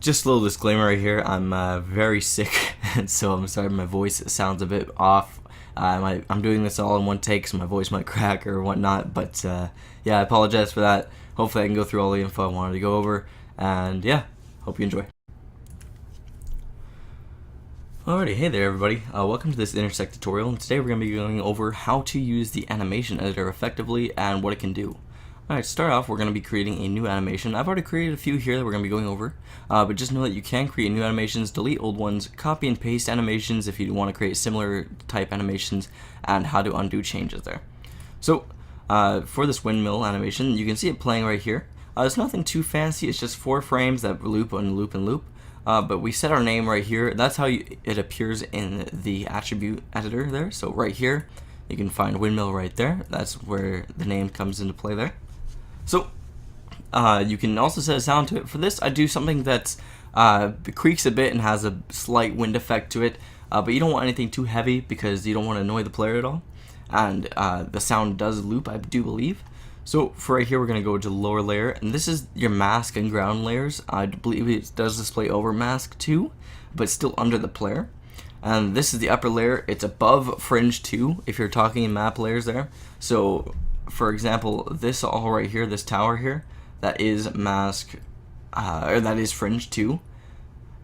Just a little disclaimer right here. I'm very sick, and so I'm sorry my voice sounds a bit off. I'm doing this all in one take, so my voice might crack or whatnot. But yeah, I apologize for that. Hopefully, I can go through all the info I wanted to go over, and yeah, hope you enjoy. Alrighty, hey there everybody, welcome to this Intersect tutorial, and today we're going to be going over how to use the animation editor effectively and what it can do. Alright, to start off, we're going to be creating a new animation. I've already created a few here that we're going to be going over, but just know that you can create new animations, delete old ones, copy and paste animations if you want to create similar type animations, and how to undo changes there. So, for this windmill animation, you can see it playing right here. It's nothing too fancy, it's just 4 frames that loop and loop and loop. But we set our name right here. That's how it appears in the attribute editor there. So right here, you can find windmill right there. That's where the name comes into play there. So you can also set a sound to it. For this, I do something that creaks a bit and has a slight wind effect to it. But you don't want anything too heavy because you don't want to annoy the player at all. And the sound does loop, I do believe. So for right here, we're going to go to lower layer, and this is your mask and ground layers. I believe it does display over mask too, but still under the player. And this is the upper layer. It's above fringe 2 if you're talking in map layers there. So for example, this all right here, this tower here, that is mask, or that is fringe 2,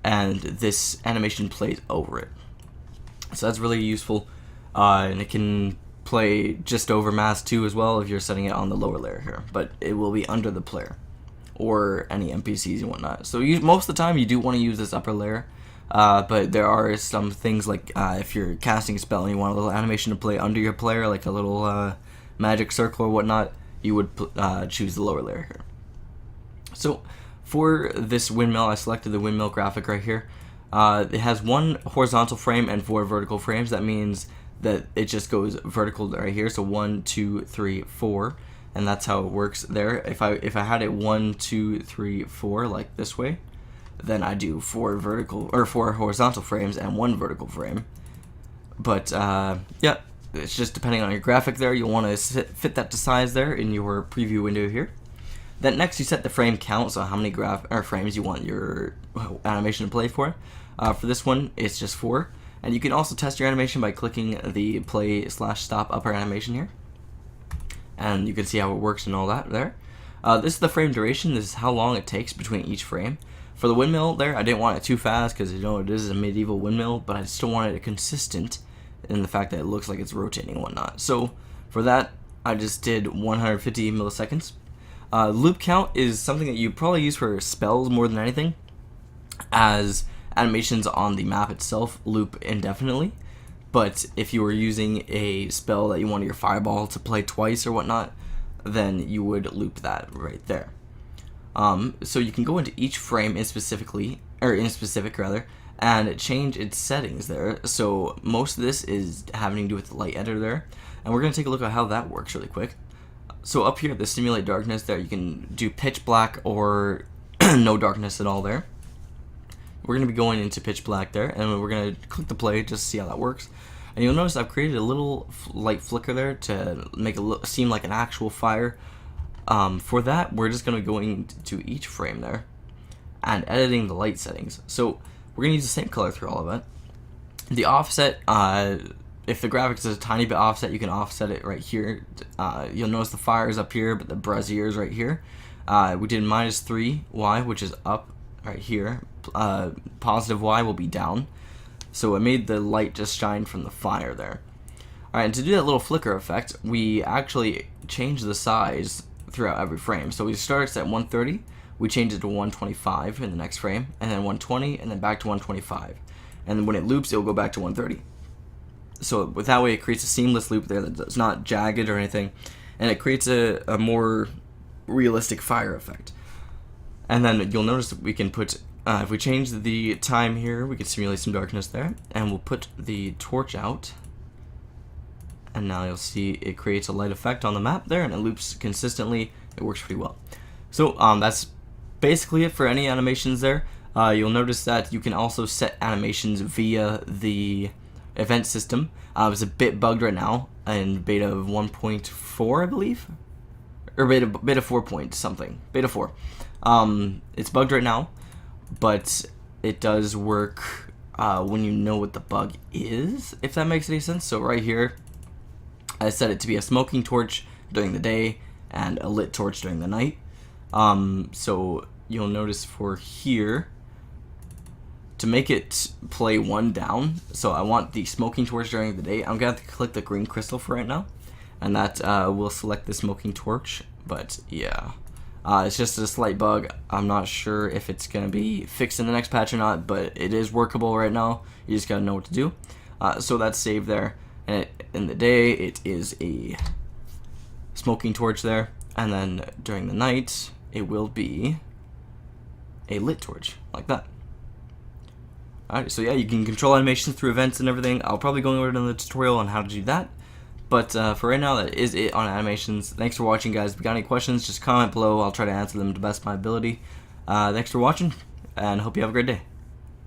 and this animation plays over it. So that's really useful, and it can play just over mask 2 as well if you're setting it on the lower layer here, but it will be under the player or any NPCs and whatnot. So most of the time you do want to use this upper layer, but there are some things like if you're casting a spell and you want a little animation to play under your player, like a little magic circle or whatnot, you would choose the lower layer here. So for this windmill, I selected the windmill graphic right here. It has 1 horizontal frame and 4 vertical frames. That means that it just goes vertical right here, so 1, 2, 3, 4, and that's how it works there. If I had it 1, 2, 3, 4 like this way, then I do 4 horizontal frames and 1 vertical frame. But yeah, it's just depending on your graphic there. You'll want to fit that to size there in your preview window here. Then next you set the frame count, so how many frames you want your animation to play for. For this one, it's just 4. And you can also test your animation by clicking the play/stop upper animation here. And you can see how it works and all that there. This is the frame duration. This is how long it takes between each frame. For the windmill there, I didn't want it too fast because you know it is a medieval windmill, but I still wanted it consistent in the fact that it looks like it's rotating and whatnot. So for that, I just did 150 milliseconds. Loop count is something that you probably use for spells more than anything, as animations on the map itself loop indefinitely. But if you were using a spell that you wanted your fireball to play twice or whatnot, then you would loop that right there. So you can go into each frame in specific and change its settings there. So most of this is having to do with the light editor there, and we're going to take a look at how that works really quick. So up here, the simulate darkness there, you can do pitch black or no darkness at all there. We're going to be going into pitch black there, and we're going to click the play just to see how that works. And you'll notice I've created a little light flicker there to make it seem like an actual fire. For that, we're just going to be going to each frame there and editing the light settings. So we're going to use the same color through all of it. The offset, if the graphics is a tiny bit offset, you can offset it right here. You'll notice the fire is up here, but the brazier is right here. We did -3y, which is up right here. Positive Y will be down, so it made the light just shine from the fire there. Alright, and to do that little flicker effect, we actually change the size throughout every frame. So we start at 130, we change it to 125 in the next frame, and then 120, and then back to 125. And then when it loops, it will go back to 130. So with that way, it creates a seamless loop there that's not jagged or anything, and it creates a more realistic fire effect. And then you'll notice that we can put, if we change the time here, we can simulate some darkness there, and we'll put the torch out, and now you'll see it creates a light effect on the map there, and it loops consistently. It works pretty well. So that's basically it for any animations there. You'll notice that you can also set animations via the event system. It's a bit bugged right now in beta 1.4, I believe, or beta 4 point something, beta 4. It's bugged right now, but it does work when you know what the bug is, if that makes any sense. So right here, I set it to be a smoking torch during the day and a lit torch during the night. So you'll notice for here, to make it play one down, so I want the smoking torch during the day, I'm going to have to click the green crystal for right now, and that will select the smoking torch. But yeah, it's just a slight bug. I'm not sure if it's going to be fixed in the next patch or not, but it is workable right now. You just got to know what to do. So that's saved there, and in the day it is a smoking torch there, and then during the night it will be a lit torch, like that. Alright, so yeah, you can control animations through events and everything. I'll probably go over in the tutorial on how to do that. But for right now, that is it on animations. Thanks for watching, guys. If you got any questions, just comment below. I'll try to answer them to the best of my ability. Thanks for watching, and hope you have a great day.